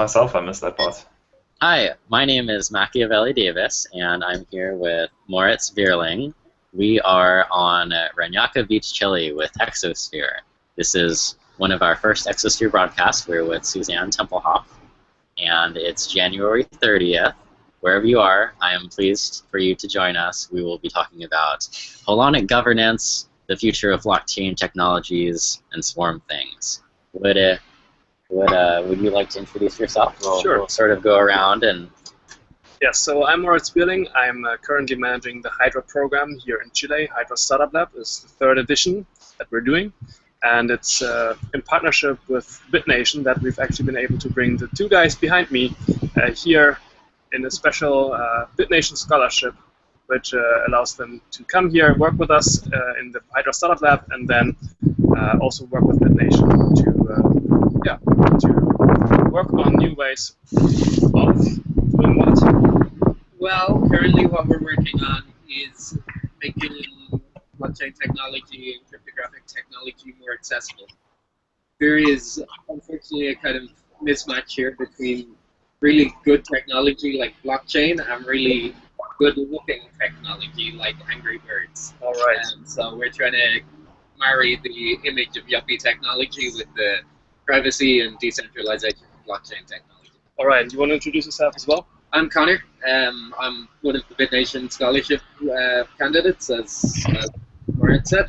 myself. I missed that part. Hi, my name is Machiavelli Davis, and I'm here with Moritz Bierling. We are on Ranyaka Beach, Chile with Exosphere. This is one of our first Exosphere broadcasts. We're with Susanne Tempelhof, and it's January 30th. Wherever you are, I am pleased for you to join us. We will be talking about holonic governance, the future of blockchain technologies, and swarm things. Would you like to introduce yourself? Sure. We'll sort of go around and... Yes, so I'm Moritz Bierling. I'm currently managing the Hydra program here in Chile. Hydra Startup Lab is the third edition that we're doing. And it's in partnership with BitNation that we've actually been able to bring the two guys behind me here in a special BitNation scholarship, which allows them to come here, work with us in the Hydra Startup Lab, and then also work with BitNation to work on new ways of doing what? Well, currently what we're working on is making blockchain technology and cryptographic technology more accessible. There is unfortunately a kind of mismatch here between really good technology like blockchain and really good-looking technology like Angry Birds. All right. So we're trying to marry the image of yuppie technology with the privacy and decentralization of blockchain technology. All right. Do you want to introduce yourself as well? I'm Connor. I'm one of the BitNation scholarship candidates, as Moritz said.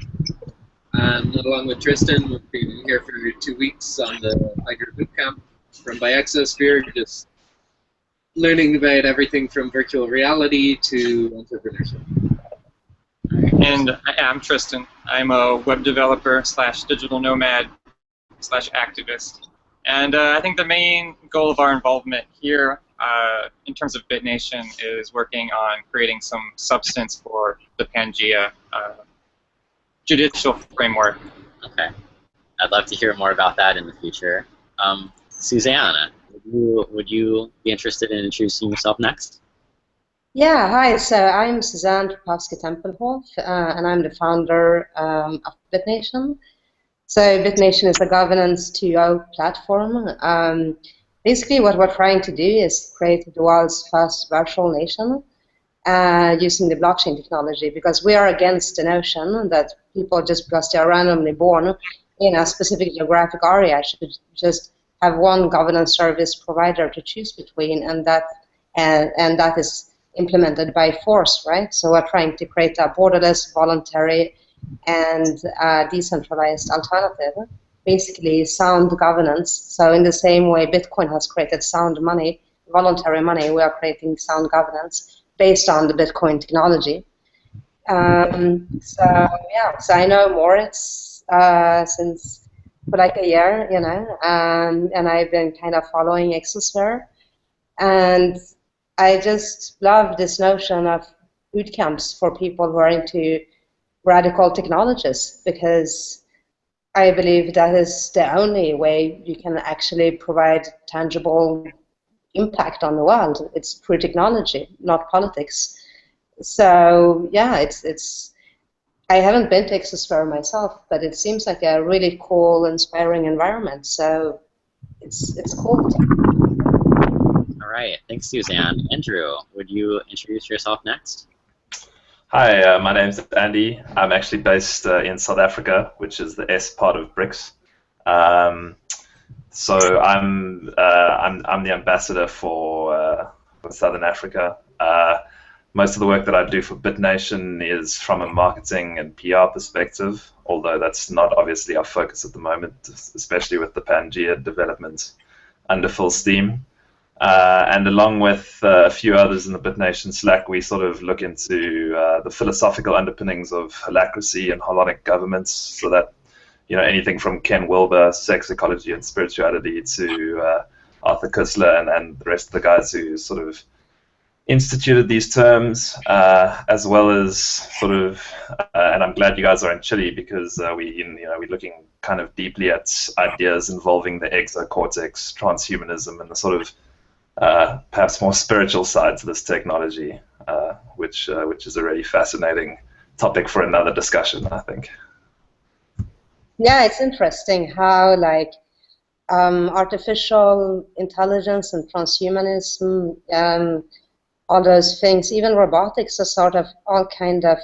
And along with Tristan, we've been here for 2 weeks on the Hydra bootcamp run by Exosphere, just learning about everything from virtual reality to entrepreneurship. And I'm Tristan. I'm a web developer / digital nomad / activist. And I think the main goal of our involvement here in terms of BitNation is working on creating some substance for the Pangea judicial framework. Okay. I'd love to hear more about that in the future. Susanne, would you be interested in introducing yourself next? Yeah, hi. So I'm Susanne Tarkowski Tempelhof, and I'm the founder of BitNation. So BitNation is a governance 2.0 platform. Basically, what we're trying to do is create the world's first virtual nation using the blockchain technology, because we are against the notion that people, just because they are randomly born in a specific geographic area, should just have one governance service provider to choose between, and that is implemented by force, right? So we're trying to create a borderless, voluntary, and decentralized alternative, basically sound governance. So in the same way Bitcoin has created sound money, voluntary money, we are creating sound governance based on the Bitcoin technology. So I know Moritz since for like a year, and I've been kind of following Exosphere, and I just love this notion of boot camps for people who are into radical technologies, because I believe that is the only way you can actually provide tangible impact on the world. It's through technology, not politics. So yeah, it's. I haven't been to Exosphere myself, but it seems like a really cool, inspiring environment. So it's cool. All right, thanks, Susanne. Andrew, would you introduce yourself next? Hi, my name's Andy. I'm actually based in South Africa, which is the S part of BRICS. So I'm the ambassador for Southern Africa. Most of the work that I do for BitNation is from a marketing and PR perspective, although that's not obviously our focus at the moment, especially with the Pangea development under full steam. And along with a few others in the BitNation Slack, we sort of look into the philosophical underpinnings of holacracy and holonic governments, so that anything from Ken Wilber, sex, ecology, and spirituality, to Arthur Koestler and the rest of the guys who sort of instituted these terms, as well as sort of, and I'm glad you guys are in Chile, because we're looking kind of deeply at ideas involving the exocortex, transhumanism, and the sort of perhaps more spiritual side to this technology, which is a really fascinating topic for another discussion, I think. Yeah, it's interesting how artificial intelligence and transhumanism, all those things, even robotics are sort of all kind of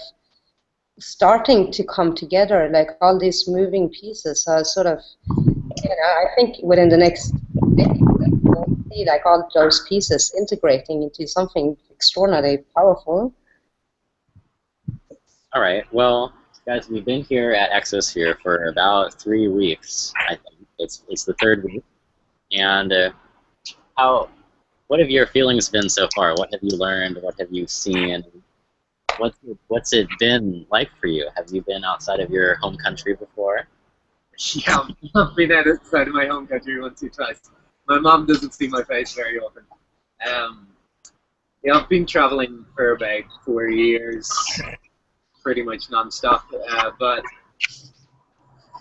starting to come together, like all these moving pieces are sort of, I think within the next decade, we'll see like all those pieces integrating into something extraordinarily powerful. All right, well, guys, we've been here at Exosphere for about 3 weeks, I think. It's the 3rd week. And what have your feelings been so far? What have you learned? What have you seen? What's it been like for you? Have you been outside of your home country before? Yeah, I've been outside of my home country once or twice. My mom doesn't see my face very often. Yeah, I've been traveling for about 4 years, pretty much non-stop, but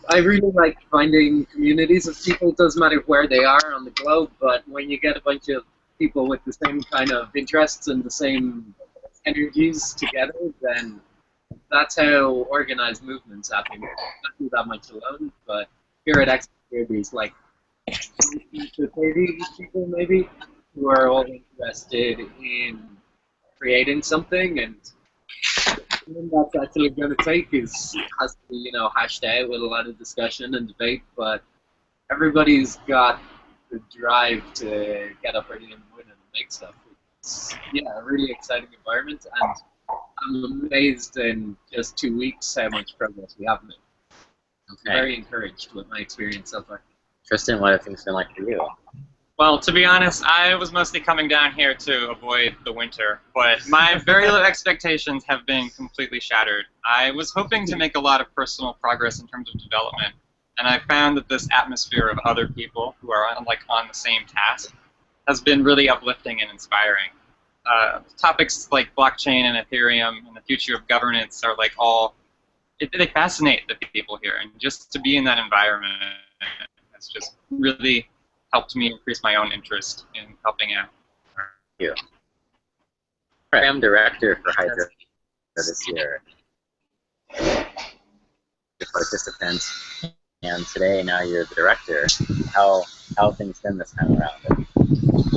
I really like finding communities of people. It doesn't matter where they are on the globe, but when you get a bunch of people with the same kind of interests and the same energies together, then that's how organized movements happen. I don't do that much alone, but here at Exosphere, there's like 20 to 30 people maybe who are all interested in creating something, and that's actually going to take has to be hashed out with a lot of discussion and debate, but everybody's got the drive to get up early in the morning and make stuff. It's a really exciting environment, and I'm amazed in just 2 weeks how much progress we have made. I'm very encouraged with my experience so far. Tristan, what have things been like for you? Well, to be honest, I was mostly coming down here to avoid the winter, but my very low expectations have been completely shattered. I was hoping to make a lot of personal progress in terms of development, and I found that this atmosphere of other people who are on the same task has been really uplifting and inspiring. Topics like blockchain and Ethereum and the future of governance are like they fascinate the people here, and just to be in that environment has just really helped me increase my own interest in helping out. Thank you. I am director for Hydra this year. The participants, and today now you're the director. How have things been this time around?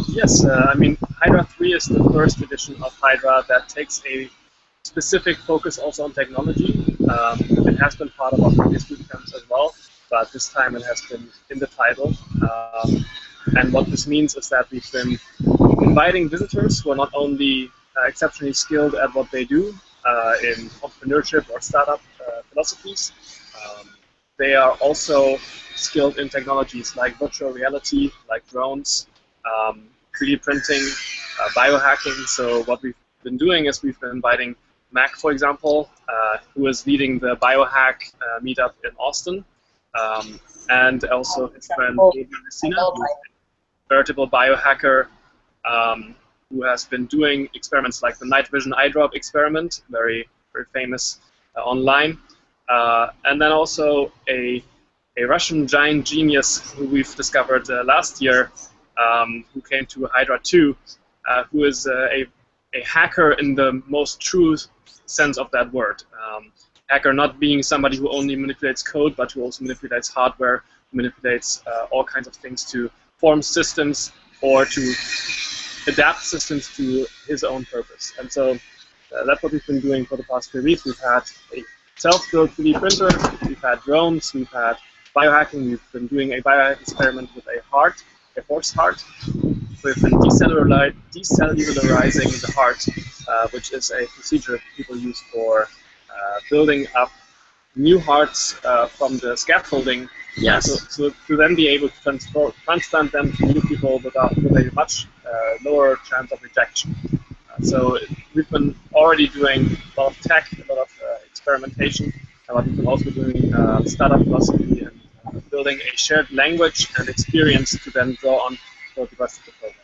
Yes, I mean, Hydra 3 is the first edition of Hydra that takes a specific focus also on technology. It has been part of our previous bootcamps as well, but this time it has been in the title. And what this means is that we've been inviting visitors who are not only exceptionally skilled at what they do in entrepreneurship or startup philosophies, they are also skilled in technologies like virtual reality, like drones, 3D printing, biohacking. So what we've been doing is we've been inviting Mac, for example, who is leading the biohack meetup in Austin, and also his friend Adrian Messina, who's a veritable biohacker who has been doing experiments like the night vision eye drop experiment, very, very famous online, and then also a Russian giant genius who we've discovered last year, who came to Hydra 2, who is a hacker in the most true sense of that word. Hacker not being somebody who only manipulates code, but who also manipulates hardware, manipulates all kinds of things to form systems or to adapt systems to his own purpose. And so that's what we've been doing for the past 3 weeks. We've had a self-built 3D printer, we've had drones, we've had biohacking, we've been doing a biohack experiment with a horse heart. We've been decellularizing the heart, which is a procedure people use for building up new hearts from the scaffolding. Yes. So to then be able to transplant them to new people with a much lower chance of rejection. So we've been already doing a lot of tech, a lot of experimentation, but we've been also doing startup philosophy and building a shared language and experience to then draw on for the rest of the program.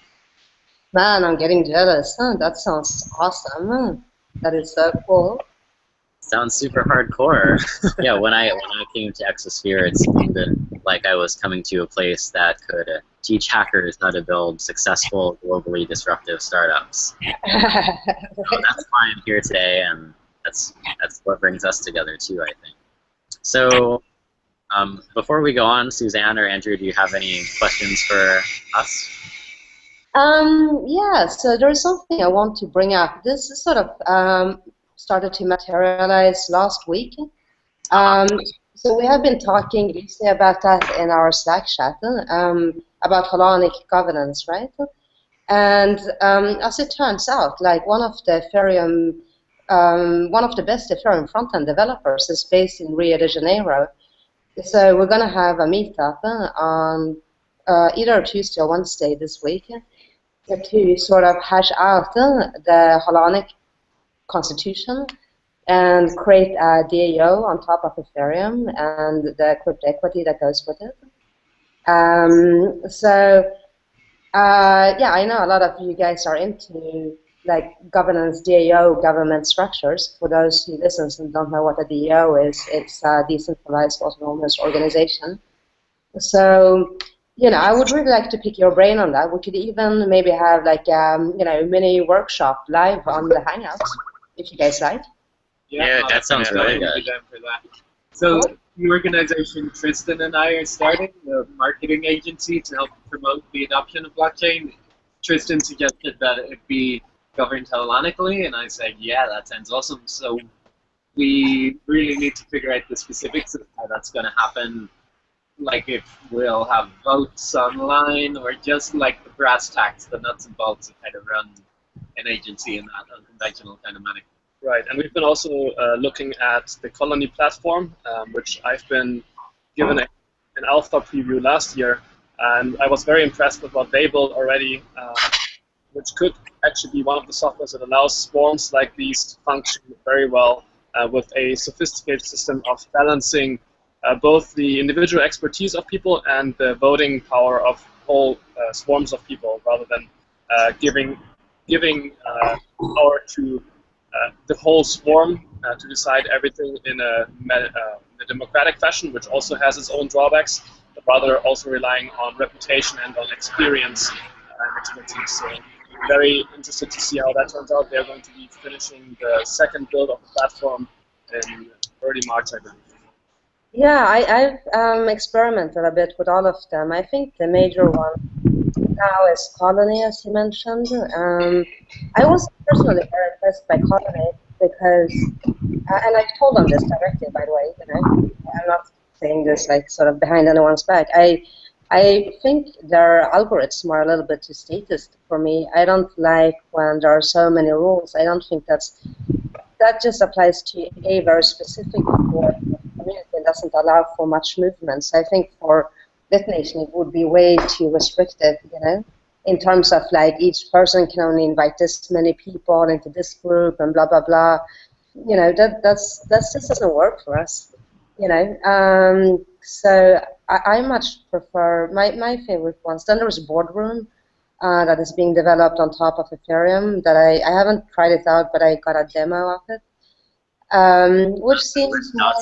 Man, I'm getting jealous. Huh? That sounds awesome. That is so cool. Sounds super hardcore. Yeah, when I came to Exosphere, it seemed like I was coming to a place that could teach hackers how to build successful, globally disruptive startups. So that's why I'm here today, and that's what brings us together too, I think. So Before we go on, Susanne or Andrew, do you have any questions for us? Yeah, so there's something I want to bring up. This is sort of started to materialize last week. So we have been talking recently about that in our Slack chat, about holonic governance, right? And as it turns out, like one of the best Ethereum front-end developers is based in Rio de Janeiro. So we're going to have a meetup on either Tuesday or Wednesday this week to sort of hash out the holonic constitution and create a DAO on top of Ethereum and the crypto equity that goes with it. Yeah, I know a lot of you guys are into like governance, DAO, government structures. For those who listen and don't know what a DAO is, it's a decentralized autonomous organization. So, you know, I would really like to pick your brain on that. We could even maybe have like you know, mini workshop live on the Hangouts, if you guys like. Yeah, that sounds really good. For that. So the organization Tristan and I are starting, a marketing agency to help promote the adoption of blockchain. Tristan suggested that it be governed holonically, and I said, yeah, that sounds awesome. So we really need to figure out the specifics of how that's going to happen, like if we'll have votes online or just like the brass tacks, the nuts and bolts of how to run an agency in that unconventional kind of manner. Right, and we've been also looking at the Colony platform, which I've been given an alpha preview last year, and I was very impressed with what they built already, which could actually be one of the softwares that allows swarms like these to function very well with a sophisticated system of balancing both the individual expertise of people and the voting power of whole swarms of people, rather than giving power to the whole swarm to decide everything in a democratic fashion, which also has its own drawbacks, but rather also relying on reputation and on experience and expertise. So very interested to see how that turns out. They're going to be finishing the second build of the platform in early March, I believe. Yeah, I've experimented a bit with all of them. I think the major one now is Colony, as you mentioned. I was personally very impressed by Colony because, and I've told them this directly, by the way, you know, I'm not saying this like sort of behind anyone's back. I think their algorithms are a little bit too statist for me. I don't like when there are so many rules. I don't think that just applies to a very specific community and doesn't allow for much movement. So I think for BitNation it would be way too restrictive, you know, in terms of like each person can only invite this many people into this group and blah blah blah. You know, that just doesn't work for us, you know. So I much prefer my favorite ones. Then there's Boardroom that is being developed on top of Ethereum that I haven't tried it out, but I got a demo of it, which seems more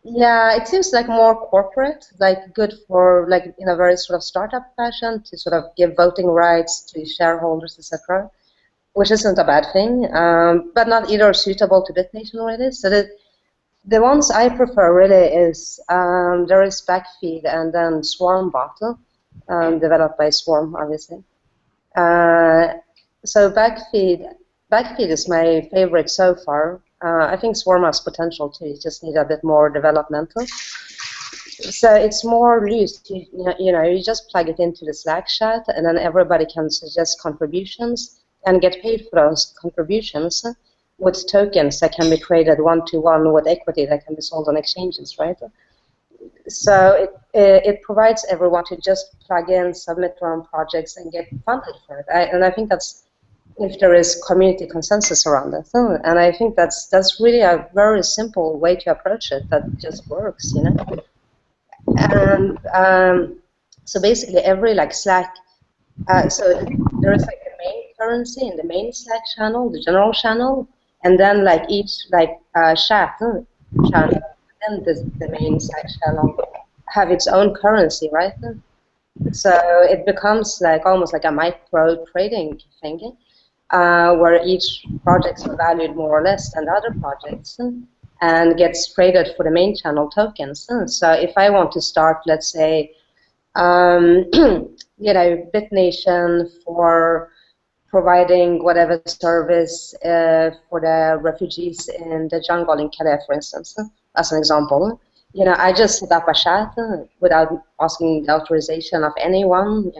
yeah, it seems like more corporate, like good for like in a very sort of startup fashion to sort of give voting rights to shareholders, etc., which isn't a bad thing, but not either suitable to BitNation really. So the ones I prefer really is there is Backfeed and then Swarm Bottle, developed by Swarm, obviously. So Backfeed is my favorite so far. I think Swarm has potential too. You just need a bit more developmental. So it's more loose. You just plug it into the Slack chat, and then everybody can suggest contributions and get paid for those contributions with tokens that can be traded one-to-one with equity that can be sold on exchanges, right? So it provides everyone to just plug in, submit their own projects, and get funded for it. And I think that's if there is community consensus around it. And I think that's really a very simple way to approach it that just works, you know. And so basically every like Slack, so there is like a main currency in the main Slack channel, the general channel, and then like each like chat channel and the main Slack channel have its own currency, right? So it becomes like almost like a micro trading thing. Where each projects are valued more or less than other projects. and gets traded for the main channel tokens. So if I want to start, let's say, BitNation for providing whatever service for the refugees in the jungle in Calais, for instance, as an example. I just set up a chat without asking the authorization of anyone,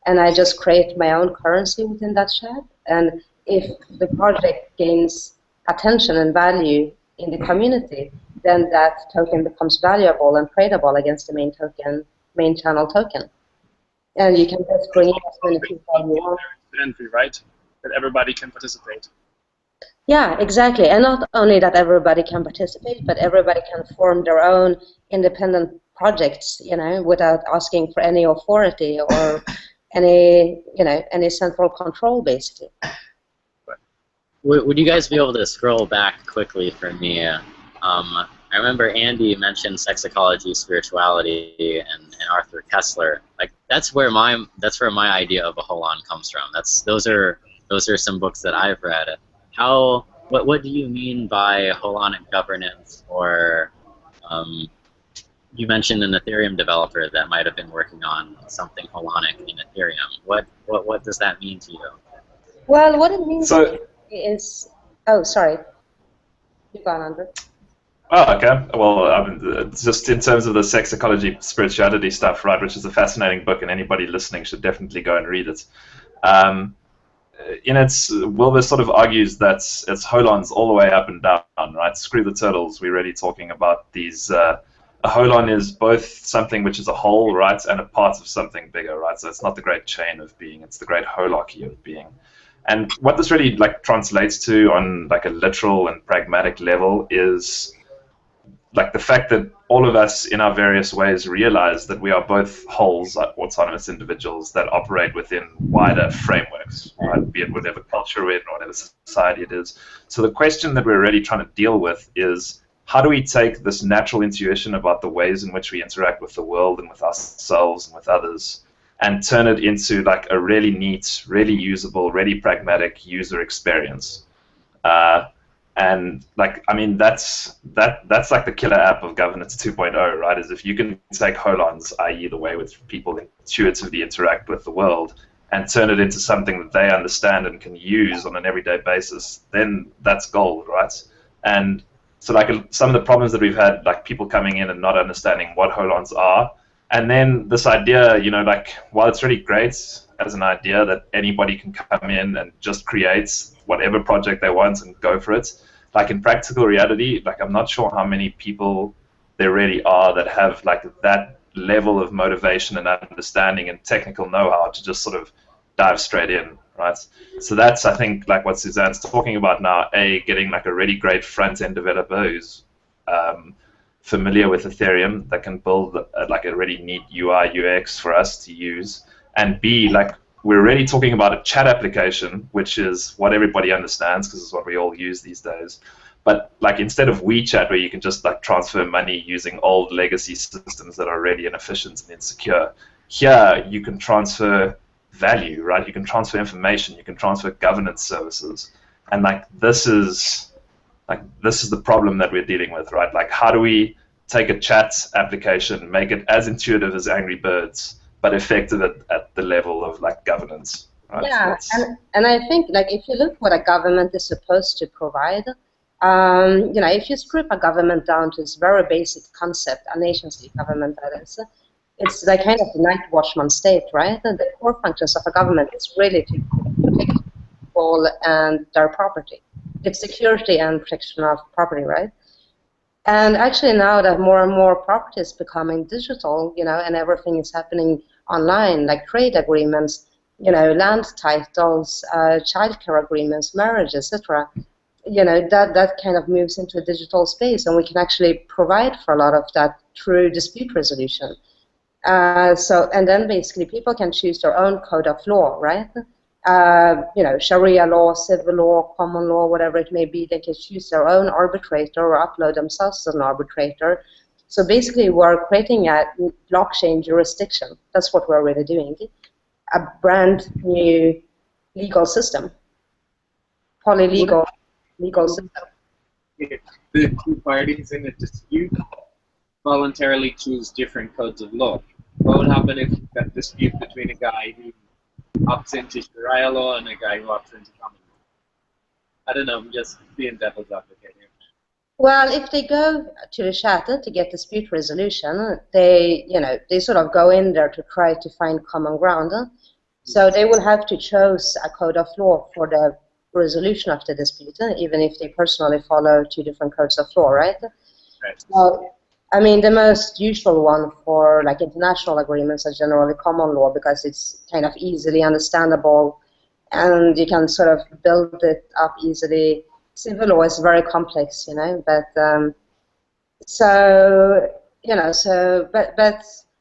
and I just create my own currency within that chat. And if the project gains attention and value in the community, then that token becomes valuable and tradable against the main channel token. And you can just bring in as many people as you want. Entry, right? That everybody can participate. Yeah, exactly. And not only that everybody can participate, but everybody can form their own independent projects, without asking for any authority or any central control, basically. Would you guys be able to scroll back quickly for me? I remember Andy mentioned sex ecology, spirituality, and Arthur Kessler. Like that's where my idea of a holon comes from. Those are some books that I've read. What do you mean by holonic governance? Or you mentioned an Ethereum developer that might have been working on something holonic in Ethereum. What does that mean to you? Well, what it means is sorry. You go on, Andrew. Oh, okay. Well, just in terms of the sex ecology spirituality stuff, right, which is a fascinating book, and anybody listening should definitely go and read it. Wilbur sort of argues that it's holons all the way up and down, right? Screw the turtles. We're really talking about these. A holon is both something which is a whole, right, and a part of something bigger, right? So it's not the great chain of being; it's the great holarchy of being. And what this really translates to on a literal and pragmatic level is the fact that all of us in our various ways realize that we are both wholes, autonomous individuals that operate within wider frameworks, right? Be it whatever culture we're in or whatever society it is. So the question that we're really trying to deal with is, how do we take this natural intuition about the ways in which we interact with the world and with ourselves and with others and turn it into a really neat, really usable, really pragmatic user experience? And that's the killer app of governance 2.0, right? Is if you can take holons, i.e. the way which people intuitively interact with the world, and turn it into something that they understand and can use on an everyday basis, then that's gold, right? And so some of the problems that we've had, people coming in and not understanding what holons are, and then this idea, while it's really great as an idea that anybody can come in and just create whatever project they want and go for it, in practical reality, I'm not sure how many people there really are that have that level of motivation and understanding and technical know-how to just sort of dive straight in, right? So that's, I think, what Susanne's talking about now, getting a really great front-end developer who's familiar with Ethereum that can build a really neat UI UX for us to use, and B, we're really talking about a chat application, which is what everybody understands because it's what we all use these days. But instead of WeChat, where you can just transfer money using old legacy systems that are already inefficient and insecure, here you can transfer value, right? You can transfer information, you can transfer governance services, and this is the problem that we're dealing with, right? How do we take a chat application, make it as intuitive as Angry Birds, but effective at the level of governance, right? Yeah, and I think if you look what a government is supposed to provide, if you strip a government down to its very basic concept, a nation-state government that is, it's kind of the night watchman state, right? And the core functions of a government is really to protect people and their property. It's security and protection of property, right? And actually now that more and more property is becoming digital, and everything is happening online, like trade agreements, land titles, childcare agreements, marriage, etc. That kind of moves into a digital space, and we can actually provide for a lot of that through dispute resolution. And then basically people can choose their own code of law, right? Sharia law, civil law, common law, whatever it may be. They can choose their own arbitrator or upload themselves as an arbitrator. So basically, we're creating a blockchain jurisdiction. That's what we're really doing. A brand new legal system, polylegal legal system. if the two parties in a dispute voluntarily choose different codes of law? What would happen if you got a dispute between a guy who opts into Sharia law and a guy who opts into common law? I don't know, I'm just being devil's advocate here. Well, if they go to the chat to get dispute resolution, they sort of go in there to try to find common ground. So they will have to choose a code of law for the resolution of the dispute, even if they personally follow two different codes of law, right? Right. So, I mean, the most usual one for like international agreements are generally common law because it's kind of easily understandable and you can sort of build it up easily. Civil law is very complex, but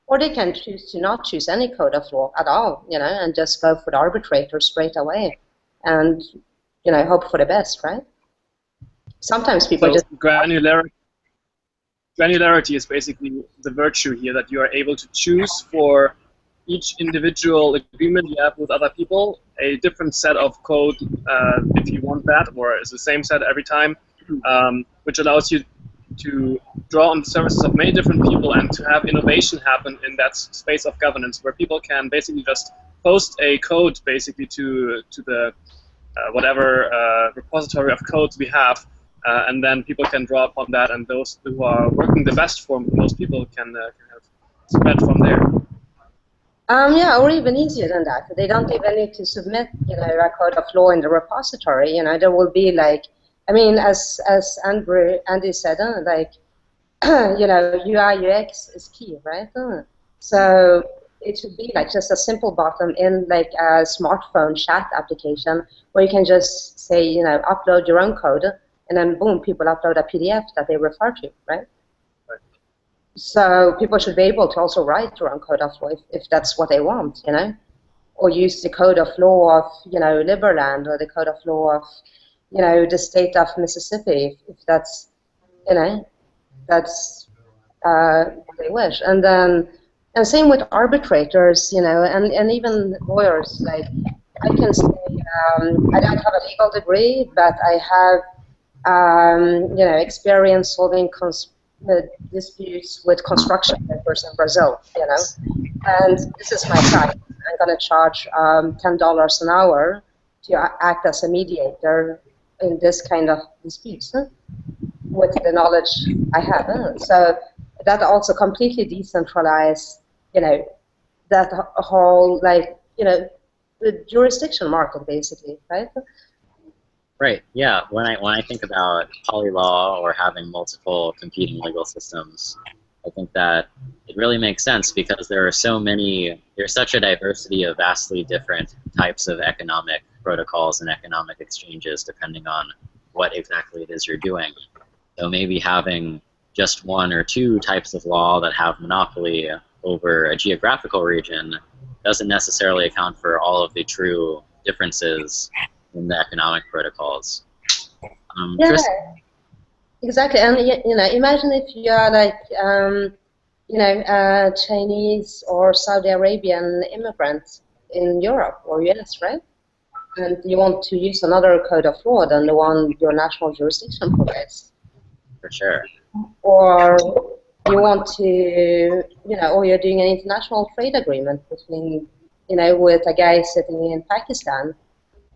or they can choose to not choose any code of law at all, and just go for the arbitrator straight away, and hope for the best, right? Sometimes people So just granularity is basically the virtue here, that you are able to choose for each individual agreement you have with other people a different set of code if you want that, or it's the same set every time, which allows you to draw on the services of many different people and to have innovation happen in that space of governance, where people can basically just post a code basically to the whatever repository of codes we have, and then people can draw upon that, and those who are working the best for most people can have spread from there. Yeah, or even easier than that. They don't even need to submit, a code of law in the repository. There will be like, I mean, as Andy said, like, UI UX is key, right? So it should be like just a simple button in like a smartphone chat application where you can just say, upload your own code, and then boom, people upload a PDF that they refer to, right? So people should be able to also write their own code of law if that's what they want, or use the code of law of, Liberland, or the code of law of, the state of Mississippi, if that's, that's what they wish. And then, and same with arbitrators, and even lawyers. Like, I can say, I don't have a legal degree, but I have, experience solving disputes with construction workers in Brazil, and this is my side. I'm going to charge $10 an hour to act as a mediator in this kind of disputes with the knowledge I have. So that also completely decentralized, that whole, like, the jurisdiction market, basically, right? Right. Yeah. When I think about polylaw or having multiple competing legal systems, I think that it really makes sense because there's such a diversity of vastly different types of economic protocols and economic exchanges depending on what exactly it is you're doing. So maybe having just one or two types of law that have monopoly over a geographical region doesn't necessarily account for all of the true differences in the economic protocols. Yeah, exactly. And imagine if you are like, Chinese or Saudi Arabian immigrant in Europe or US, right? And you want to use another code of law than the one your national jurisdiction provides. For sure. Or you want to, or you're doing an international trade agreement between, with a guy sitting in Pakistan,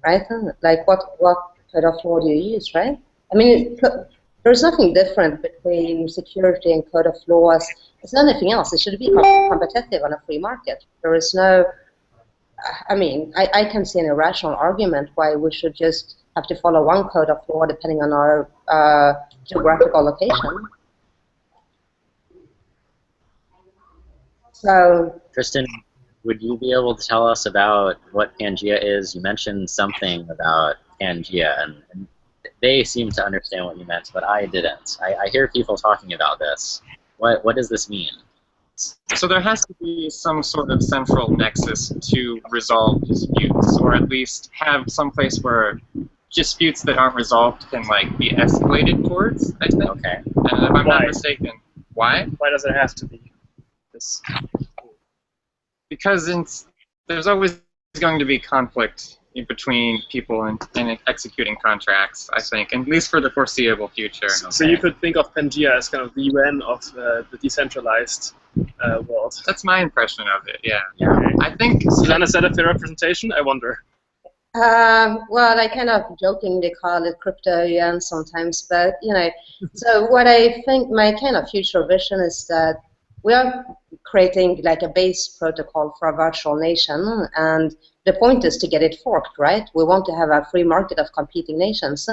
right? Like, what code of law do you use, right? I mean, there's nothing different between security and code of law as anything else. It should be competitive on a free market. There is no, I mean, I can see an irrational argument why we should just have to follow one code of law depending on our geographical location. So, Tristan, would you be able to tell us about what Pangea is? You mentioned something about Pangea, and they seem to understand what you meant, but I didn't. I hear people talking about this. What does this mean? So there has to be some sort of central nexus to resolve disputes, or at least have some place where disputes that aren't resolved can be escalated towards, I think. Okay. And if I'm not mistaken. Why? Why does it have to be this? Because there's always going to be conflict between people and executing contracts, I think, at least for the foreseeable future. So you could think of Pangea as kind of the UN of the decentralized world. That's my impression of it, yeah. I think... Susanne, is that a fair representation? I wonder. Well, I kind of jokingly call it crypto UN sometimes, but so what I think my kind of future vision is that we are creating like a base protocol for a virtual nation, and the point is to get it forked, right? We want to have a free market of competing nations.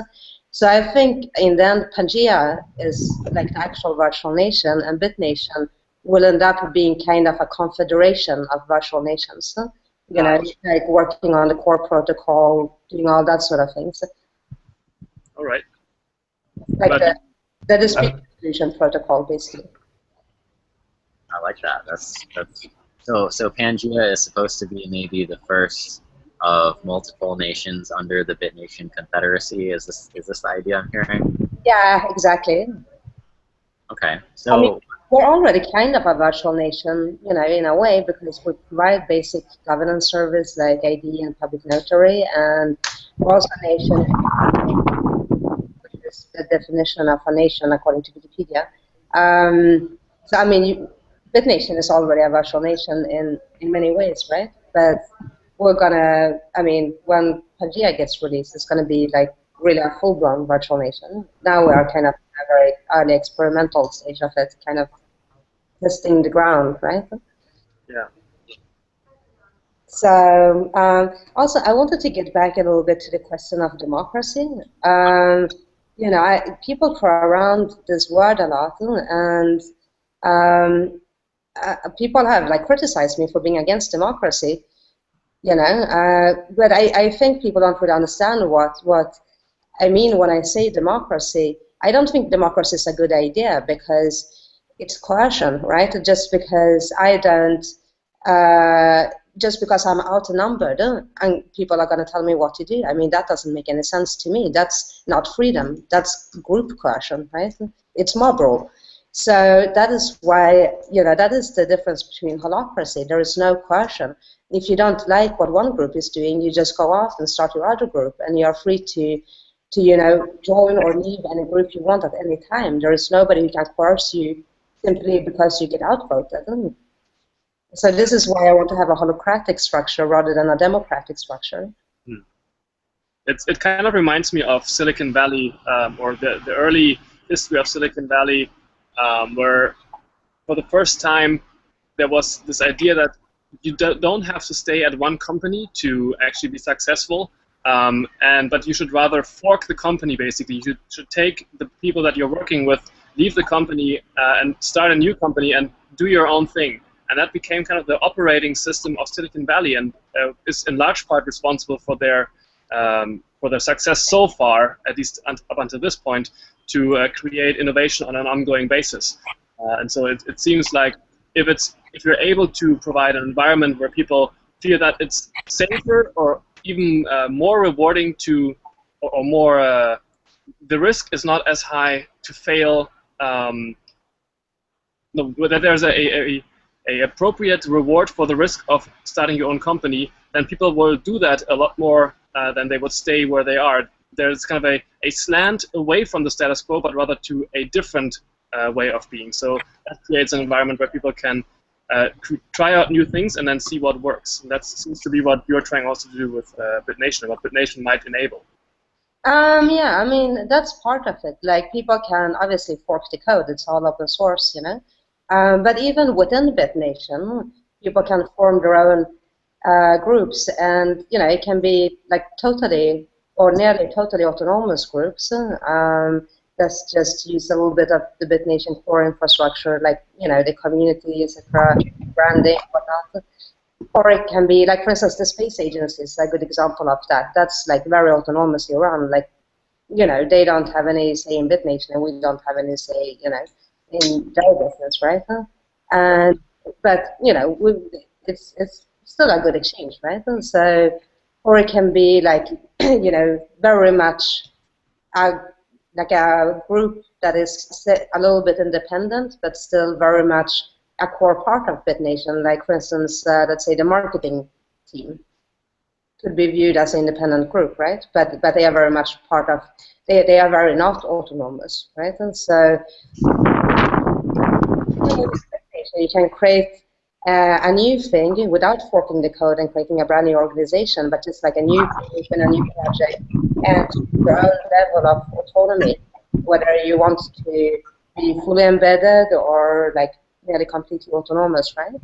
So I think in the end, Pangea is like the actual virtual nation, and BitNation will end up being kind of a confederation of virtual nations. Like working on the core protocol, doing all that sort of things. All right. Like the dispute resolution protocol, basically. I like that. That's so Pangea is supposed to be maybe the first of multiple nations under the BitNation Confederacy. Is this the idea I'm hearing? Yeah, exactly. Okay. So I mean, we're already kind of a virtual nation, in a way, because we provide basic governance service like ID and public notary, and we're also a nation, which is the definition of a nation according to Wikipedia. So I mean, BitNation is already a virtual nation in many ways, right? But we're gonna, I mean, when Pangea gets released, it's gonna be like really a full-blown virtual nation. Now we are kind of in a very early experimental stage of it, kind of testing the ground, right? Yeah. So also, I wanted to get back a little bit to the question of democracy. People throw around this word a lot, and people have like criticized me for being against democracy. But I think people don't really understand what I mean when I say democracy. I don't think democracy is a good idea because it's coercion, right? Just because just because I'm outnumbered and people are going to tell me what to do. I mean, that doesn't make any sense to me. That's not freedom. That's group coercion, right? It's mob rule. So that is why, that is the difference between holacracy. There is no coercion. If you don't like what one group is doing, you just go off and start your other group, and you're free to join or leave any group you want at any time. There is nobody who can coerce you simply because you get outvoted. So this is why I want to have a holocratic structure rather than a democratic structure. It kind of reminds me of Silicon Valley, or the early history of Silicon Valley, where for the first time there was this idea that you don't have to stay at one company to actually be successful, but you should rather fork the company, basically. You should take the people that you're working with, leave the company, and start a new company and do your own thing. And that became kind of the operating system of Silicon Valley, and is in large part responsible for their success so far, at least up until this point, to create innovation on an ongoing basis. And so it seems like if you're able to provide an environment where people feel that it's safer or even more rewarding or more, the risk is not as high to fail, that there's a appropriate reward for the risk of starting your own company, then people will do that a lot more than they would stay where they are. There's kind of a slant away from the status quo, but rather to a different way of being. So that creates an environment where people can try out new things and then see what works. And that seems to be what you're trying also to do with BitNation, what BitNation might enable. Yeah, I mean, that's part of it. Like, people can obviously fork the code. It's all open source, But even within BitNation, people can form their own groups, and it can be like totally or nearly totally autonomous groups. That's just use a little bit of the BitNation core infrastructure, like the community, etc., branding, whatnot. Or it can be like, for instance, the space agency is a good example of that. That's like very autonomously run. Like, they don't have any say in BitNation, and we don't have any say, in their business, right? But it's still a good exchange, right? And so, or it can be like very much like a group that is a little bit independent, but still very much a core part of BitNation. Like, for instance, let's say the marketing team. could be viewed as an independent group, right? But they are very much part of. They are very not autonomous, right? And so you can create a new thing without forking the code and creating a brand new organization, but just like a new creation, a new project, and your own level of autonomy, whether you want to be fully embedded or like nearly completely autonomous, right?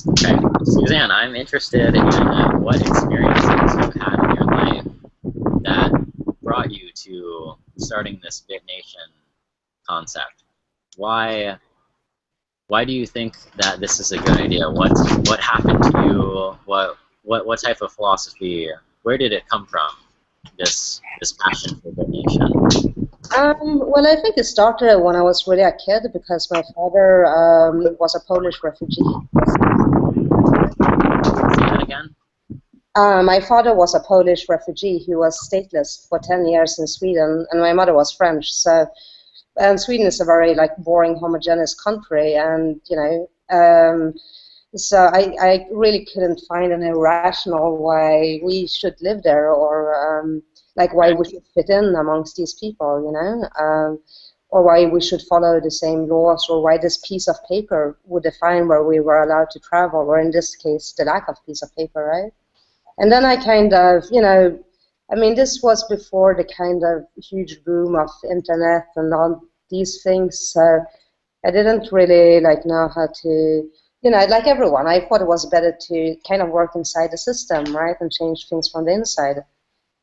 Okay, Susanne, I'm interested in what experiences you've had in your life that brought you to starting this BitNation concept. Why do you think that this is a good idea? What happened to you? What type of philosophy? Where did it come from? This passion for BitNation. Well, I think it started when I was really a kid because my father was a Polish refugee. Say that again? My father was a Polish refugee. He was stateless for 10 years in Sweden, and my mother was French. So, and Sweden is a very like boring, homogeneous country, and so I really couldn't find any rational why we should live there or like why we should fit in amongst these people, or why we should follow the same laws, or why this piece of paper would define where we were allowed to travel, or in this case, the lack of piece of paper, right? And then I kind of, I mean, this was before the kind of huge boom of internet and all these things, so I didn't really like know how to, like everyone, I thought it was better to kind of work inside the system, right, and change things from the inside.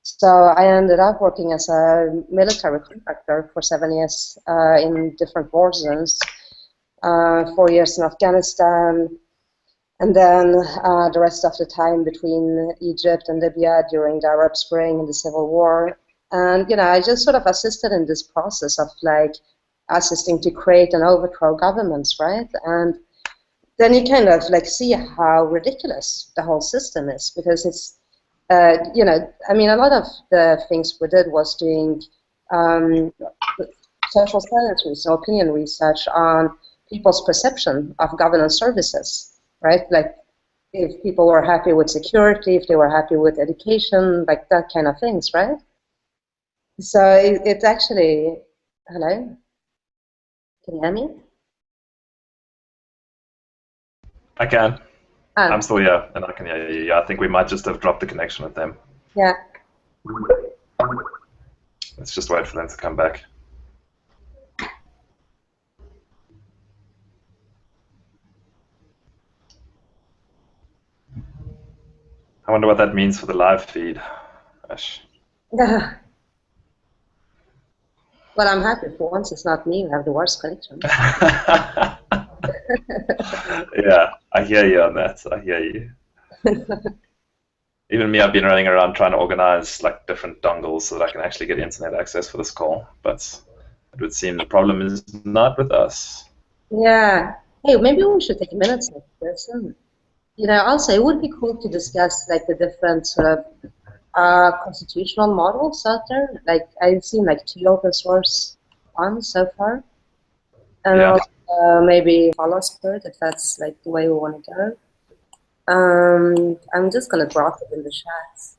So I ended up working as a military contractor for 7 years in different war zones, 4 years in Afghanistan, and then the rest of the time between Egypt and Libya during the Arab Spring and the Civil War. And, I just sort of assisted in this process of like assisting to create and overthrow governments, right? And then you kind of like see how ridiculous the whole system is, because it's, I mean, a lot of the things we did was doing social science research, opinion research on people's perception of governance services, right? Like if people were happy with security, if they were happy with education, like that kind of things, right? So it's actually, hello? Can you hear me? I can. I'm still here, and I can hear you. Yeah, I think we might just have dropped the connection with them. Yeah. Let's just wait for them to come back. I wonder what that means for the live feed. Gosh. Yeah. Well, I'm happy for once it's not me who have the worst connection. Yeah, I hear you on that. I hear you. Even me, I've been running around trying to organize like different dongles so that I can actually get internet access for this call, but it would seem the problem is not with us. Yeah. Hey, maybe we should take a minute to this. Also, it would be cool to discuss like the different sort of constitutional models out there. Like I've seen like 2 open source ones so far, and Yeah. also maybe follow Spirit if that's like the way we want to go. I'm just gonna drop it in the chat.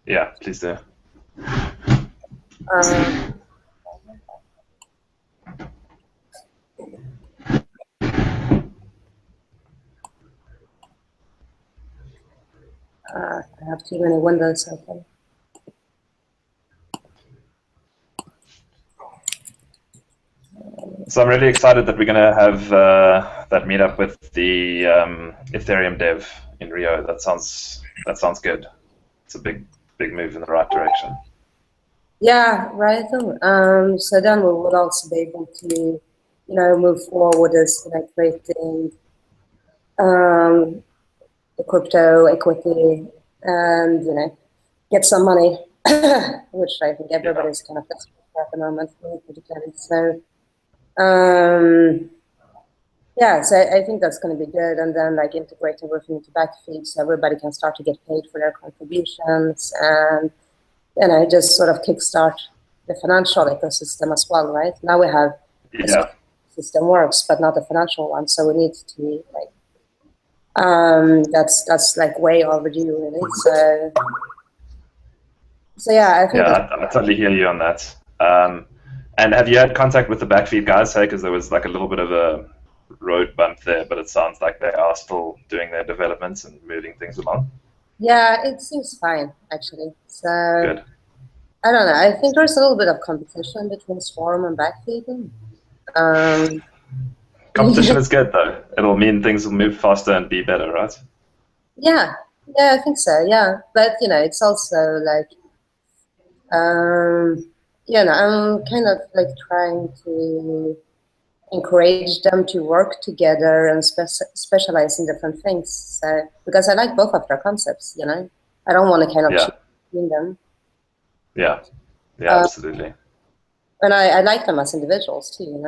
Yeah, please do. I have too many windows open. So I'm really excited that we're going to have that meetup with the Ethereum dev in Rio. That sounds good. It's a big move in the right direction. Yeah, right. So then we would also be able to, move forward as creating the crypto equity and get some money, which I think everybody's kind of desperate for at the moment. So yeah, so I think that's going to be good, and then like integrate everything into backfeed so everybody can start to get paid for their contributions, and just sort of kickstart the financial ecosystem as well, right? Now we have the system works, but not the financial one, so we need to That's like way overdue, really. So yeah, I think. Yeah, I totally hear you on that. And have you had contact with the Backfeed guys? Because there was like a little bit of a road bump there, but it sounds like they are still doing their developments and moving things along. Yeah, it seems fine actually. So Good. I don't know. I think there's a little bit of competition between Swarm and Backfeed. Competition is good though. It'll mean things will move faster and be better, right? Yeah, I think so. Yeah, but it's also like, I'm kind of like trying to encourage them to work together and specialize in different things. So because I like both of their concepts, I don't want to kind of choose between them. Yeah, absolutely. And I like them as individuals too,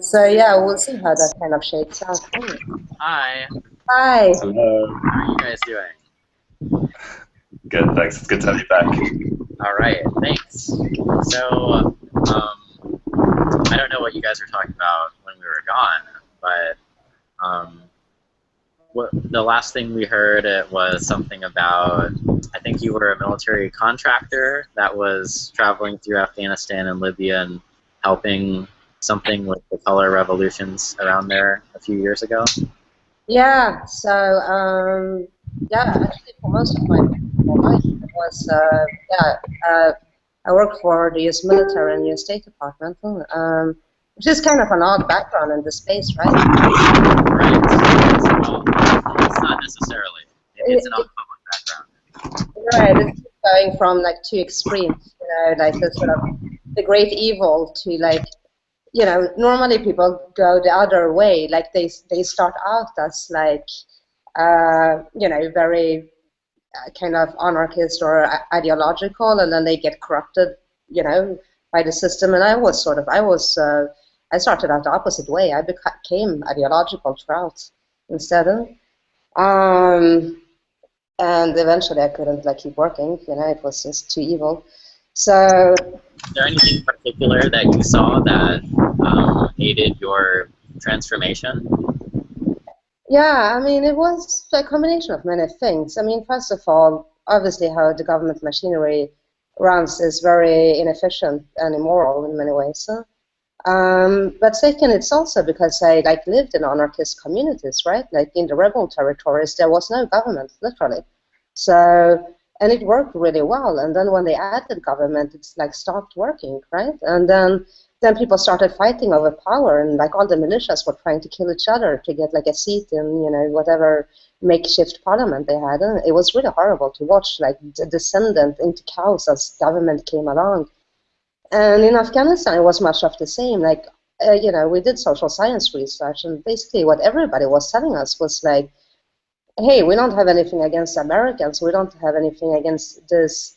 So yeah, we'll see how that kind of shapes out. Hi. Hi. Hello. How are you guys doing? Good, thanks. It's good to have you back. All right, thanks. So, I don't know what you guys were talking about when we were gone, but the last thing we heard was something about, I think you were a military contractor that was traveling through Afghanistan and Libya and helping something with the color revolutions around there a few years ago. Yeah, so actually for most of my life it was I worked for the U.S. military and U.S. State Department, which is kind of an odd background in this space, right? Right. Well, it's not necessarily. It's an odd public background. Right. It's going from like two extremes, like the sort of the great evil to like, normally people go the other way. Like they start out as like, very kind of anarchist or ideological, and then they get corrupted, by the system. And I started out the opposite way. I became ideological throughout instead. And eventually I couldn't like keep working. It was just too evil. So. Is there anything in particular that you saw that aided your transformation? Yeah, I mean, it was a combination of many things. I mean, first of all, obviously how the government machinery runs is very inefficient and immoral in many ways. But second, it's also because I like lived in anarchist communities, right? Like in the rebel territories, there was no government, literally. So, and it worked really well. And then when they added government, it's like stopped working, right? And then people started fighting over power, and like all the militias were trying to kill each other to get like a seat in, whatever makeshift parliament they had. And it was really horrible to watch, like the descendant into chaos as government came along. And in Afghanistan, it was much of the same. Like, we did social science research, and basically what everybody was telling us was like, hey, we don't have anything against Americans. We don't have anything against this,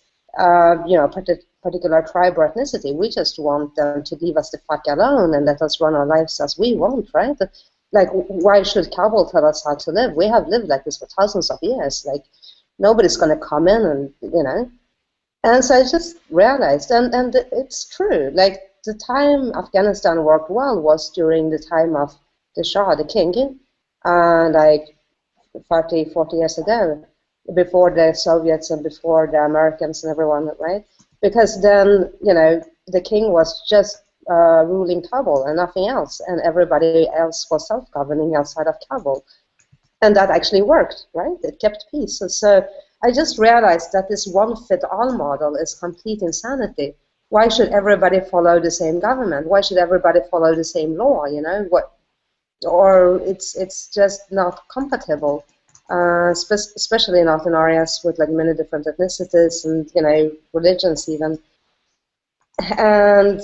particular tribe or ethnicity. We just want them to leave us the fuck alone and let us run our lives as we want, right? Like, why should Kabul tell us how to live? We have lived like this for thousands of years. Like, nobody's going to come in and, And so I just realized, and it's true, like the time Afghanistan worked well was during the time of the Shah, the king, like 40 years ago, before the Soviets and before the Americans and everyone, right? Because then, the king was just ruling Kabul and nothing else, and everybody else was self-governing outside of Kabul. And that actually worked, right? It kept peace. And so I just realized that this one-fit-all model is complete insanity. Why should everybody follow the same government? Why should everybody follow the same law? Or it's just not compatible, especially not in areas with like many different ethnicities and religions even. And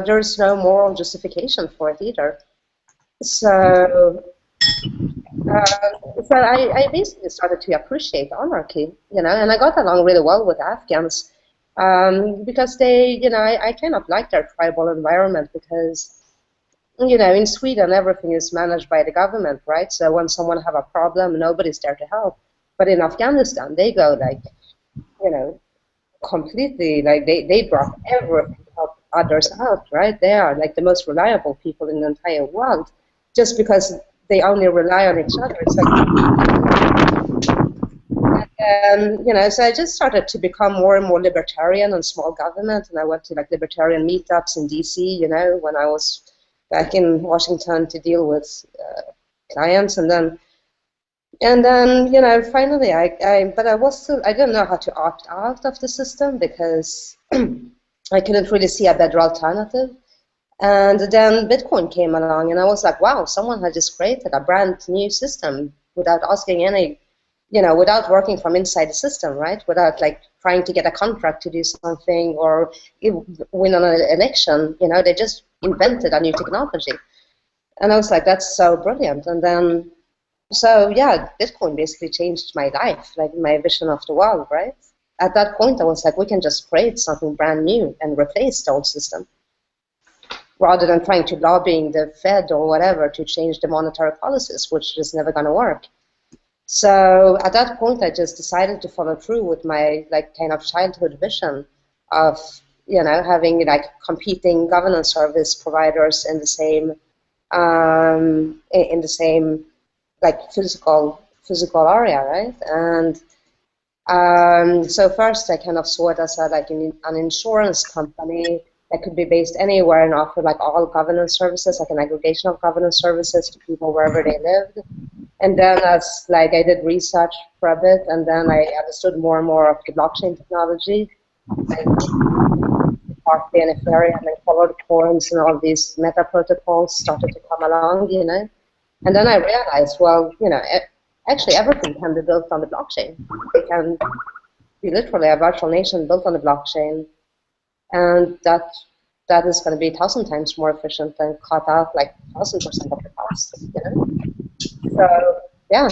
there's no moral justification for it either. So I basically started to appreciate anarchy, and I got along really well with Afghans because they, I kind of like their tribal environment because, in Sweden everything is managed by the government, right? So when someone have a problem, nobody's there to help. But in Afghanistan, they go like, completely, like they drop everything to help others out, right? They are like the most reliable people in the entire world. just because they only rely on each other. It's like, you know, so I just started to become more and more libertarian on small government, and I went to like libertarian meetups in DC, you know, when I was back in Washington to deal with clients, and then, you know, finally, but I was still, I didn't know how to opt out of the system because I couldn't really see a better alternative. And then Bitcoin came along, and I was like, wow, someone had just created a brand new system without asking any, you know, without working from inside the system, right? Without like trying to get a contract to do something or win on an election, you know, they just invented a new technology. And I was like, that's so brilliant. And then, so yeah, Bitcoin basically changed my life, like my vision of the world, right? At that point, I was like, we can just create something brand new and replace the old system, rather than trying to lobbying the Fed or whatever to change the monetary policies, which is never going to work. So at that point, I just decided to follow through with my like kind of childhood vision of, you know, having like competing governance service providers in the same like physical area, right? And so first, I kind of saw it as an insurance company that could be based anywhere and offer like all governance services, like an aggregation of governance services to people wherever they lived. And then as like I did research for a bit, and then I understood more and more of the blockchain technology, like partly in Ethereum and followed coins and all these meta protocols started to come along, you know. And then I realized, well, you know, actually everything can be built on the blockchain. It can be literally a virtual nation built on the blockchain, and that is going to be 1,000 times more efficient and cut out like 1,000% of the costs, you know. So yeah.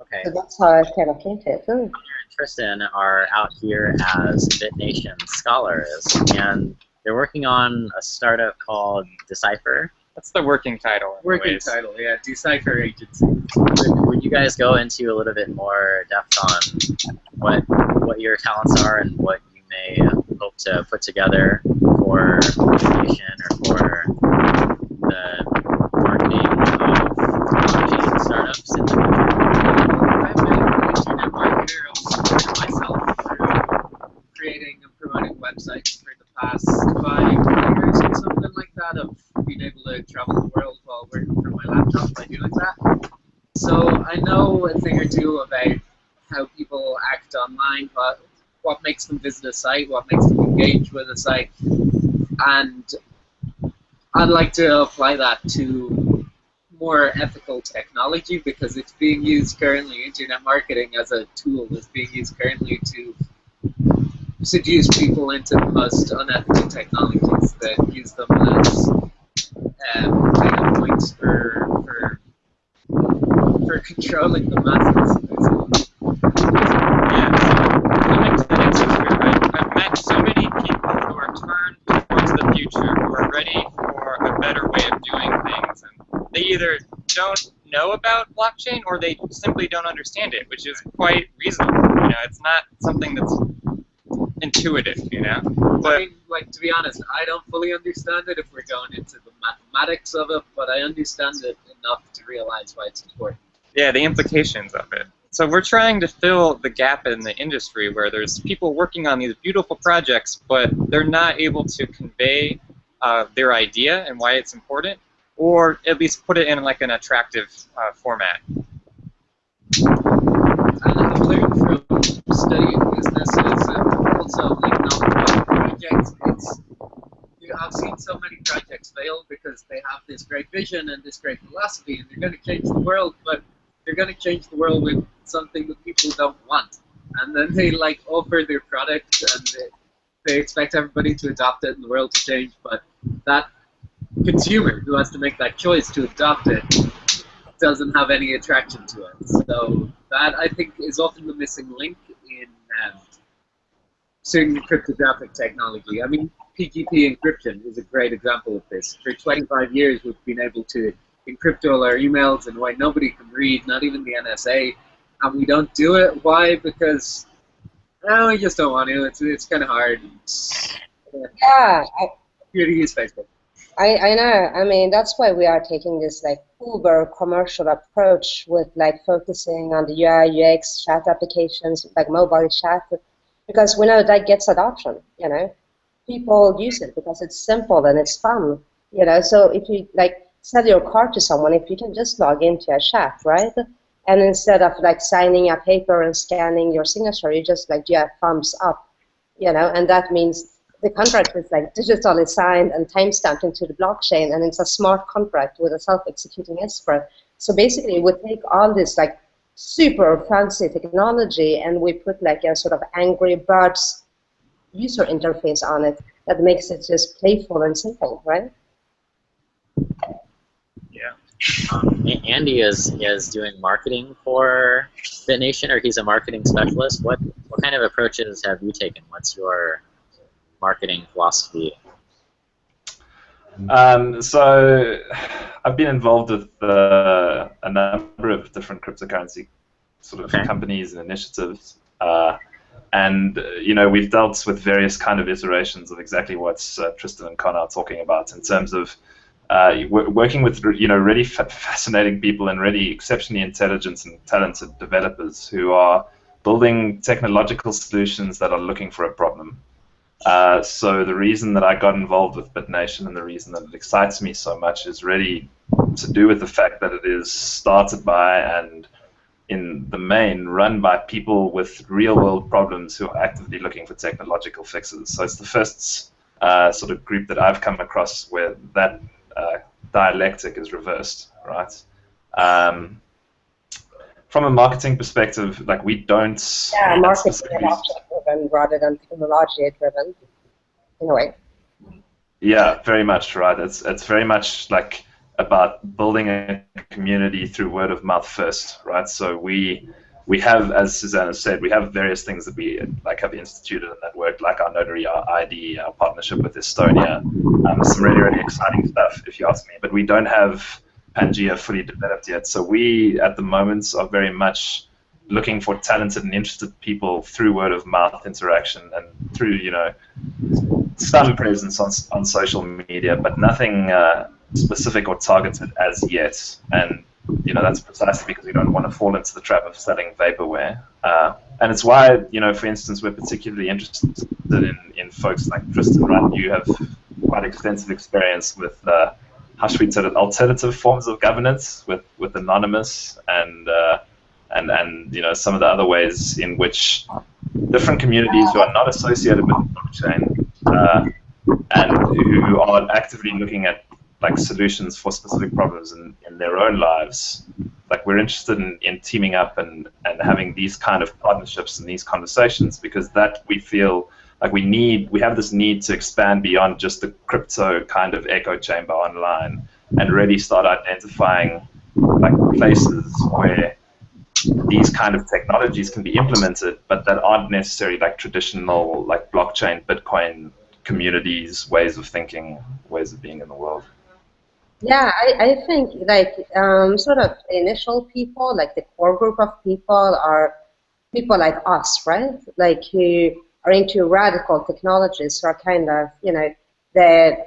Okay. So that's how I kind of came to it. You and Tristan are out here as BitNation scholars, and they're working on a startup called Decipher. That's the working title. Working title, yeah. Decipher Agency. Would you guys go into a little bit more depth on what your talents are and what you may hope to put together for BitNation or for the marketing of technology startups in the future? I've been an internet marketer. I've supported myself through creating and promoting websites for the past 5 years or something like that. I've been able to travel the world while working from my laptop by doing that. So I know a thing or two about how people act online, but what makes them visit a site, what makes them engage with a site, and I'd like to apply that to more ethical technology because it's being used currently, internet marketing as a tool is being used currently to seduce people into the most unethical technologies that use them as data points for controlling the masses. Yeah, coming to the Exosphere, I've met so many people who are turned towards the future, who are ready for a better way of doing things, and they either don't know about blockchain or they simply don't understand it, which is quite reasonable. You know, it's not something that's intuitive, you know? But I mean, like, to be honest, I don't fully understand it if we're going into the mathematics of it, but I understand it enough to realize why it's important. yeah, the implications of it. So we're trying to fill the gap in the industry where there's people working on these beautiful projects, but they're not able to convey their idea and why it's important, or at least put it in like an attractive format. And I've learned from studying businesses and also economic projects, I've seen so many projects fail because they have this great vision and this great philosophy, and they're going to change the world, but they're going to change the world with something that people don't want. And then they like offer their product and they expect everybody to adopt it and the world to change, but that consumer who has to make that choice to adopt it doesn't have any attraction to it. So that, I think, is often the missing link in certain cryptographic technology. I mean, PGP encryption is a great example of this. For 25 years, we've been able to encrypt all our emails in a way nobody can read, not even the NSA, and we don't do it. Why? Because we just don't want to. It's kind of hard. Yeah. Here to use Facebook. I know. I mean, that's why we are taking this like uber commercial approach with like focusing on the UI, UX, chat applications, like mobile chat, because we know that gets adoption, you know. People use it because it's simple and it's fun, you know. So if you like sell your car to someone, if you can just log into a chat, right? And instead of like signing a paper and scanning your signature, you just like do a thumbs up, you know, and that means the contract is like digitally signed and timestamped into the blockchain, and it's a smart contract with a self-executing escrow. So basically, we take all this like super fancy technology and we put like a sort of Angry Birds user interface on it that makes it just playful and simple, right? Yeah. Andy is doing marketing for BitNation, or he's a marketing specialist. What kind of approaches have you taken? What's your marketing philosophy? So I've been involved with a number of different cryptocurrency sort of companies and initiatives, and you know, we've dealt with various kind of iterations of exactly what Tristan and Connor are talking about in terms of working with, you know, really fascinating people and really exceptionally intelligent and talented developers who are building technological solutions that are looking for a problem. So the reason that I got involved with BitNation and the reason that it excites me so much is really to do with the fact that it is started by and in the main run by people with real-world problems who are actively looking for technological fixes. So it's the first sort of group that I've come across where that dialectic is reversed, right? From a marketing perspective, like we don't... Yeah, marketing adoption-driven rather than technology-driven, in a way. Yeah, very much, right. It's very much like about building a community through word of mouth first, right? So we have, as Susanne said, we have various things that we like have instituted and that work, like our notary, our ID, our partnership with Estonia, some really exciting stuff, if you ask me. But we don't have Pangea fully developed yet. So we, at the moment, are very much looking for talented and interested people through word of mouth interaction and through, you know, some presence on social media, but nothing specific or targeted as yet. And you know, that's precisely because we don't want to fall into the trap of selling vaporware. And it's why, you know, for instance, we're particularly interested in folks like Tristan, right? You have quite extensive experience with, how should we say it, alternative forms of governance with Anonymous and you know, some of the other ways in which different communities who are not associated with the blockchain and who are actively looking at like solutions for specific problems in their own lives. Like we're interested in teaming up and having these kind of partnerships and these conversations, because that we feel like we have this need to expand beyond just the crypto kind of echo chamber online and really start identifying like places where these kind of technologies can be implemented, but that aren't necessarily like traditional like blockchain, Bitcoin communities, ways of thinking, ways of being in the world. Yeah, I think like sort of initial people, like the core group of people are people like us, right? Like who are into radical technologies, who are kind of, you know, the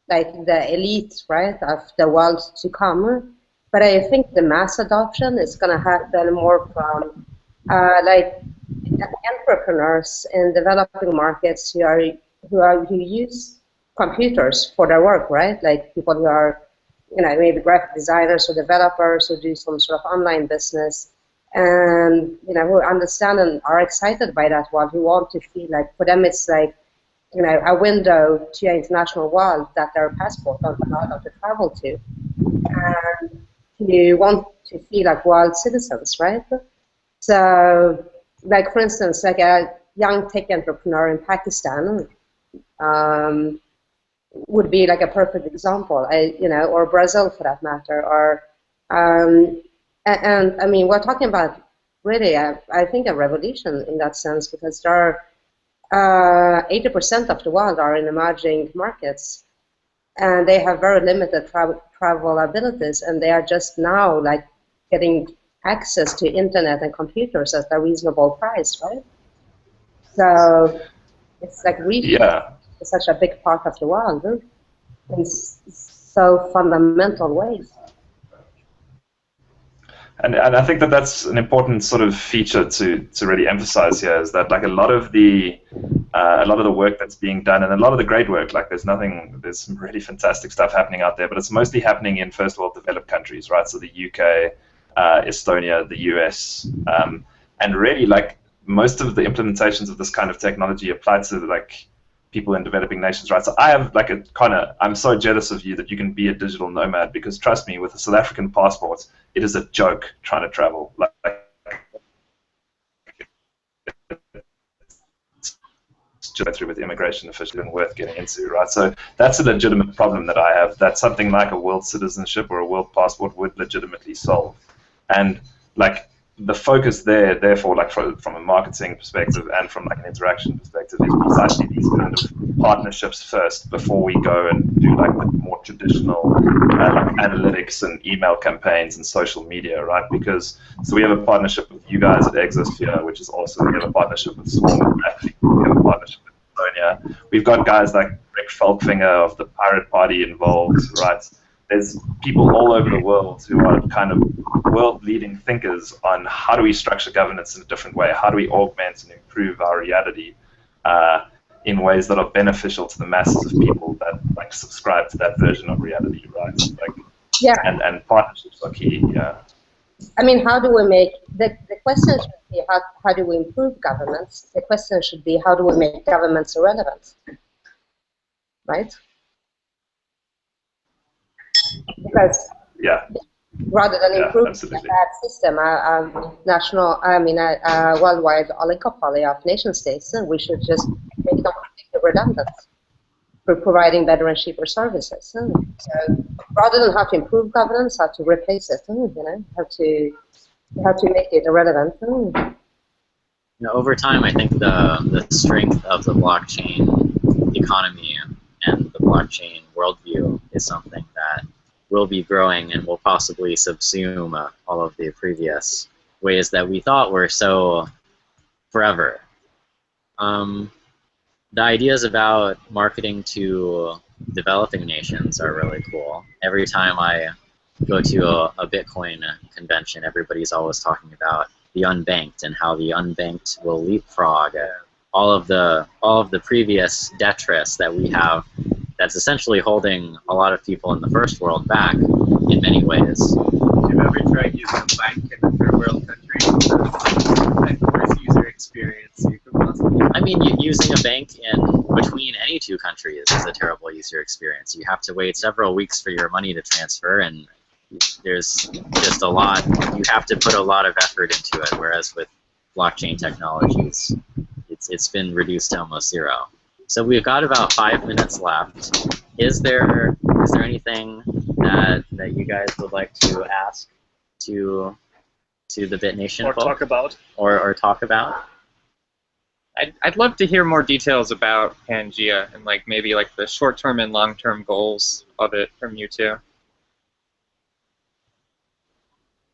elite, right, of the world to come. But I think the mass adoption is going to happen more from like entrepreneurs in developing markets who use computers for their work, right? Like people who are, you know, maybe graphic designers or developers who do some sort of online business, and you know, who understand and are excited by that world, who want to feel like for them it's like, you know, a window to an international world that their passport don't allow them to travel to, and you want to feel like world citizens, right? So, like for instance, like a young tech entrepreneur in Pakistan would be like a perfect example, you know, or Brazil for that matter, or and I mean, we're talking about really, I think, a revolution in that sense, because there are 80% of the world are in emerging markets, and they have very limited travel abilities, and they are just now like getting access to internet and computers at a reasonable price, right? So it's like really. Yeah. Such a big part of the world. in so fundamental ways. And I think that that's an important sort of feature to really emphasize here, is that like a lot of the work that's being done, and a lot of the great work, like there's some really fantastic stuff happening out there, but it's mostly happening in first world developed countries, right? So the UK, Estonia, the US, and really like most of the implementations of this kind of technology apply to like people in developing nations, right? So I have like I'm so jealous of you that you can be a digital nomad, because trust me, with a South African passport, it is a joke trying to travel. Like just through with immigration officials and worth getting into, right? So that's a legitimate problem that I have, that something like a world citizenship or a world passport would legitimately solve. And like the focus there, therefore, like from a marketing perspective and from like an interaction perspective, is precisely these kind of partnerships first before we go and do like the more traditional like analytics and email campaigns and social media, right? Because so we have a partnership with you guys at Exosphere, which is awesome. We have a partnership with Swarm, actually. We have a partnership with Estonia. We've got guys like Rick Falkfinger of the Pirate Party involved, right? There's people all over the world who are kind of world-leading thinkers on how do we structure governance in a different way, how do we augment and improve our reality in ways that are beneficial to the masses of people that like subscribe to that version of reality, right? Like, yeah. And partnerships are key. Yeah. I mean, how do we make the question should be how do we improve governments? The question should be how do we make governments irrelevant, right? Because rather than improve a bad system, a worldwide oligopoly of nation states, we should just make them completely redundant for providing better and cheaper services. So rather than have to improve governance, have to replace it, have to make it irrelevant. Over time, I think the strength of the blockchain economy and the blockchain worldview is something that will be growing and will possibly subsume all of the previous ways that we thought were so forever. The ideas about marketing to developing nations are really cool. Every time I go to a Bitcoin convention, everybody's always talking about the unbanked and how the unbanked will leapfrog all of the previous detritus that we have, that's essentially holding a lot of people in the first world back in many ways. Have you ever tried using a bank in a third world country? Like the worst user experience you could possibly. I mean, using a bank in between any two countries is a terrible user experience. You have to wait several weeks for your money to transfer, and there's just a lot. You have to put a lot of effort into it. Whereas with blockchain technologies, it's been reduced to almost zero. So we've got about 5 minutes left. Is there anything that you guys would like to ask to the BitNation or folk? talk about? Or talk about? I'd love to hear more details about Pangea and like maybe like the short-term and long-term goals of it from you two.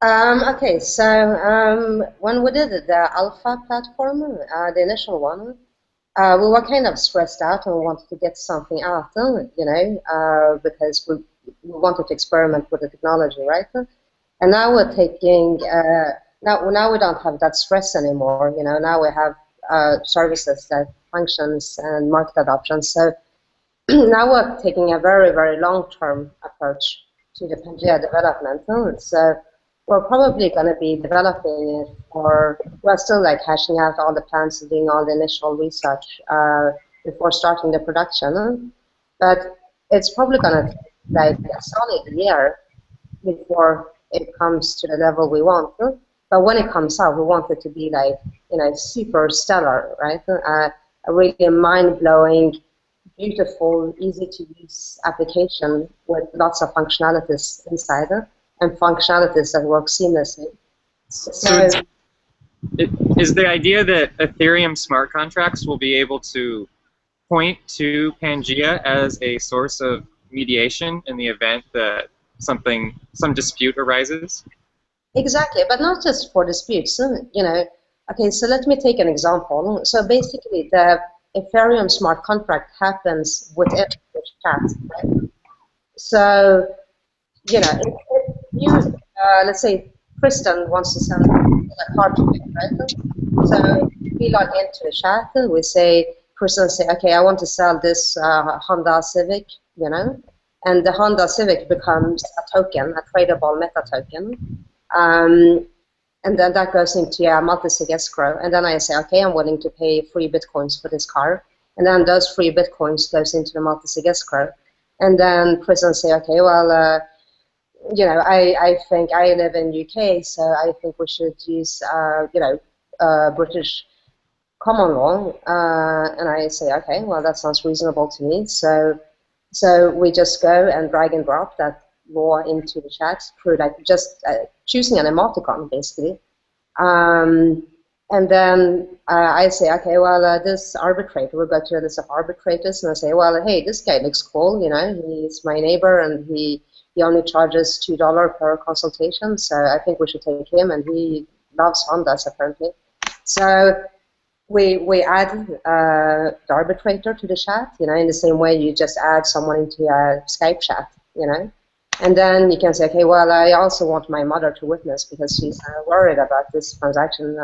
Okay, so when we did the alpha platform, the initial one, we were kind of stressed out and we wanted to get something out, because we wanted to experiment with the technology, right? And now we're taking, now we don't have that stress anymore, now we have services that functions and market adoption. So now we're taking a very, very long-term approach to the Pangea development. So we're probably going to be developing it, or we're still like hashing out all the plans and doing all the initial research before starting the production. But it's probably going to take like a solid year before it comes to the level we want. But when it comes out, we want it to be like, super stellar, right? A really mind-blowing, beautiful, easy-to-use application with lots of functionalities inside it. And functionalities that work seamlessly. So is the idea that Ethereum smart contracts will be able to point to Pangea as a source of mediation in the event that some dispute arises? Exactly, but not just for disputes. Okay, so let me take an example. So basically, the Ethereum smart contract happens within the chat, right? So, you know, if you, let's say, Kristen wants to sell a car to me, right? So we log into a chat. We say, Kristen say, okay, I want to sell this Honda Civic, you know, and the Honda Civic becomes a token, a tradable meta token. And then that goes into a multi-sig escrow. And then I say, okay, I'm willing to pay 3 bitcoins for this car. And then those 3 bitcoins goes into the multi-sig escrow. And then Kristen say, okay, well, you know, I think I live in UK, so I think we should use, you know, British common law. And I say, okay, well, that sounds reasonable to me. So we just go and drag and drop that law into the chat through like just choosing an emoticon, basically. And then I say, okay, well, this arbitrator, we'll go to a list of arbitrators, and I say, well, hey, this guy looks cool, you know, he's my neighbor, and he only charges $2 per consultation, so I think we should take him, and he loves Hondas, apparently. So we add the arbitrator to the chat, you know, in the same way you just add someone into a Skype chat, you know. And then you can say, okay, well, I also want my mother to witness because she's worried about this transaction.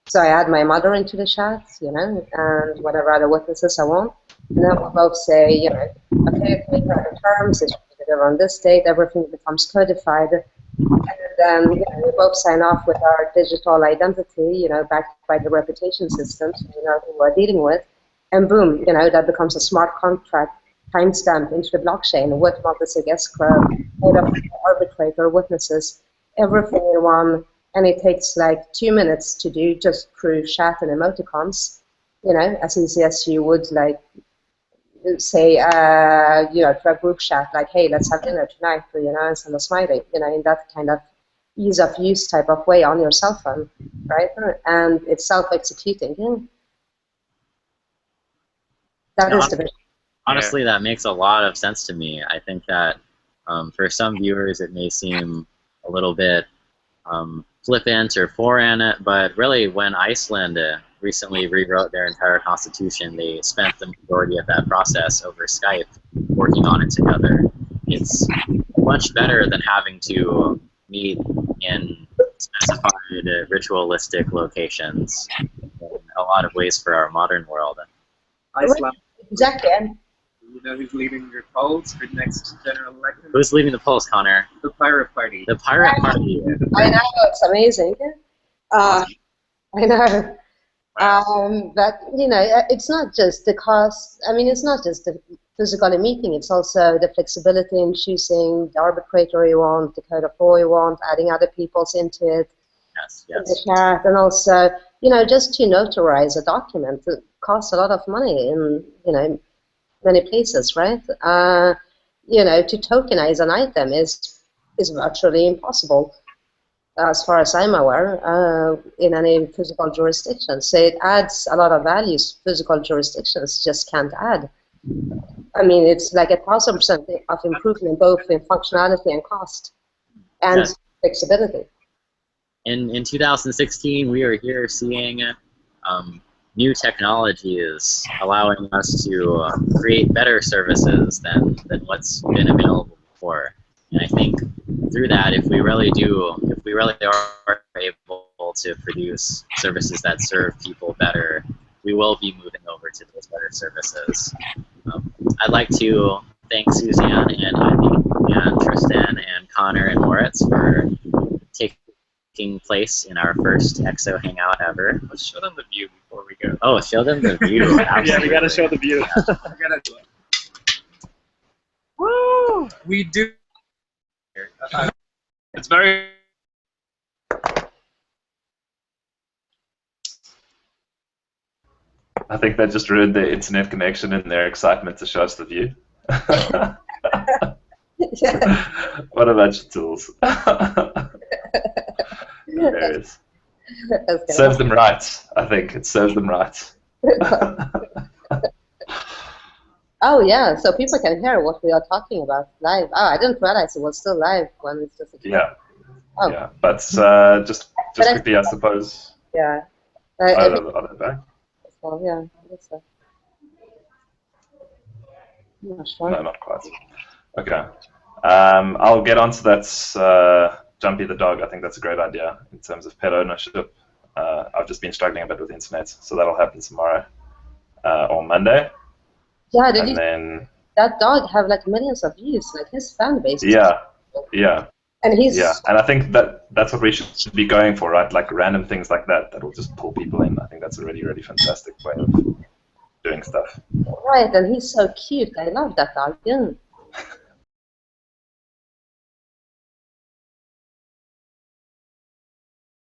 So I add my mother into the chat, you know, and whatever other witnesses I want. And then we both say, you know, okay, we got the terms, it should be delivered on this date, everything becomes codified. And then, you know, we both sign off with our digital identity, you know, backed by the reputation system, so you know who we're dealing with. And boom, you know, that becomes a smart contract timestamped into the blockchain with multi-sig escrow, made of arbitrator, witnesses, everything in one, and it takes like 2 minutes to do just through chat and emoticons, you know, as easy as you would like say, you know, to a group chat, like, hey, let's have dinner tonight, you know, and send a smiley, you know, in that kind of ease of use type of way on your cell phone, right? And it's self-executing. Yeah. That is the vision. Honestly, that makes a lot of sense to me. I think that for some viewers it may seem a little bit flippant or foreign, but really when Iceland recently rewrote their entire constitution, they spent the majority of that process over Skype working on it together. It's much better than having to meet in specified ritualistic locations in a lot of ways for our modern world. Iceland. Exactly. You know who's leading your polls for the next general election? Who's leading the polls, Connor? The Pirate Party. The Pirate Party. I know, it's amazing. I know. But, you know, it's not just the cost. I mean, it's not just the physical meeting. It's also the flexibility in choosing the arbitrator you want, the code of law you want, adding other people's into it. Yes, in the chat, and also, you know, just to notarize a document, it costs a lot of money in, you know, many places, right? You know, to tokenize an item is virtually impossible, as far as I'm aware, in any physical jurisdiction. So it adds a lot of values physical jurisdictions just can't add. I mean, it's like 1,000% of improvement both in functionality and cost and flexibility. In 2016, we are here seeing new technologies allowing us to create better services than what's been available before. And I think through that, if we really are able to produce services that serve people better, we will be moving over to those better services. I'd like to thank Susanne and Ivy and Tristan and Connor and Moritz for taking place in our first EXO hangout ever. Let's show them the view before we go. Oh, show them the view. Yeah, we gotta show the view. Woo! We do. It's very. I think they just ruined their internet connection in their excitement to show us the view. What a bunch of tools. Hilarious. Serves them right, I think. It serves them right. Oh, yeah, so people can hear what we are talking about live. Oh, I didn't realize it was still live when it's just a Yeah. Oh. Yeah, but just quickly, I suppose. Yeah. Are they back? Well, yeah, I guess so. I'm not sure. No, not quite. Okay. I'll get onto that Jumpy the dog. I think that's a great idea in terms of pet ownership. I've just been struggling a bit with the internet, so that'll happen tomorrow or Monday. Yeah, and then that dog have like millions of views? Like his fan base. Yeah. And he's and I think that's what we should be going for, right? Like random things like that will just pull people in. I think that's a really, really fantastic way of doing stuff. right, and he's so cute. I love that dog. Yeah.